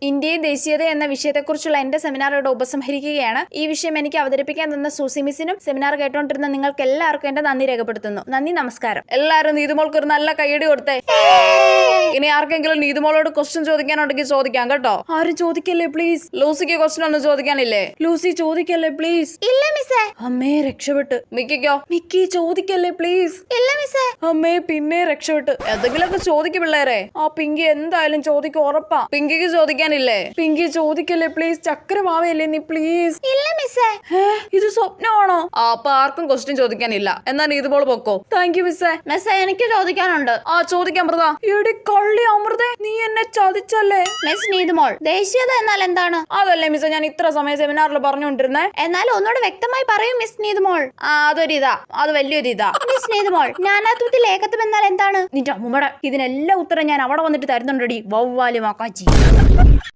ഇന്ത്യയിൽ ദേശീയത എന്ന വിഷയത്തെക്കുറിച്ചുള്ള എന്റെ സെമിനാർ ഇവിടെ ഉപസംഹരിക്കുകയാണ്. ഈ വിഷയം എനിക്ക് അവതരിപ്പിക്കാൻ തന്ന സൂസി മിസ്സിനും സെമിനാർ കേട്ടോണ്ടിരുന്ന നിങ്ങൾക്ക് എല്ലാവർക്കും എന്റെ നന്ദി രേഖപ്പെടുത്തുന്നു. നന്ദി, നമസ്കാരം. എല്ലാവരും നീതുമോൾക്ക് ഒരു നല്ല കൈയടി കൊടുത്തേ. ഇനി ആർക്കെങ്കിലും നീതുമോളോട് ക്വസ്റ്റ്യൻ ചോദിക്കാനുണ്ടെങ്കിൽ ചോദിക്കാം കേട്ടോ. ആരും ചോദിക്കല്ലേ പ്ലീസ്. ലൂസിക്ക് ക്വസ്റ്റ്യൻ ഒന്നും ചോദിക്കാനില്ലേ? Lucy ചോദിക്കല്ലേ please. ഇല്ല മിസ്സേ. അമ്മേ രക്ഷപ്പെട്ട്. മിക്കിക്കോ? മിക്കി ചോദിക്കല്ലേ പ്ലീസ്. ഇല്ല മിസ്സേ. അമ്മേ പിന്നെ രക്ഷപ്പെട്ട്. എന്തെങ്കിലുമൊക്കെ ചോദിക്കും പിള്ളേരെ. ആ പിങ്കി എന്തായാലും ചോദിക്കും, ഉറപ്പാ. പിങ്കിക്ക് ചോദിക്കാനില്ലേ? പിങ്കി ചോദിക്കല്ലേ പ്ലീസ്. ചക്രമാവയല്ലേ നീ പ്ലീസ്. ഇല്ല മിസ്സേ. ഇത് സ്വപ്നമാണോ? അപ്പൊ ആർക്കും ക്വസ്റ്റ്യൻ ചോദിക്കാനില്ല. എന്നാ നീതുമോൾ പൊക്കോ. താങ്ക് യു മിസ്സേ. മിസ്സേ എനിക്ക് ചോദിക്കാനുണ്ട്. ആ ചോദിക്കാം അമൃത. എടി കള്ളി അമൃത, നീ എന്നെ ചതിച്ചല്ലേ. മിസ് നീതുമോൾ, ദേശീയത എന്നാൽ എന്താണ്? അതല്ലേ മിസ്സേ ഞാൻ ഇത്ര സമയം സെമിനാറിൽ പറഞ്ഞുകൊണ്ടിരുന്നേ. എന്നാൽ ഒന്നുകൂടെ വ്യക്തമായി പറയൂ മിസ് നീതുമോൾ. അതൊരിതാ, അത് വലിയൊരിതാ. മിസ് നീതുമോൾ, നാനാത്വത്തിൽ ഏകത്വം എന്നാൽ എന്താണ്? നിന്റെ അമ്മൂമ്മടെ ഇതിനെല്ലാം ഉത്തരം ഞാൻ അവിടെ വന്നിട്ട് തരുന്നുണ്ടടി വവ്വാലി മാക്കാച്ചി.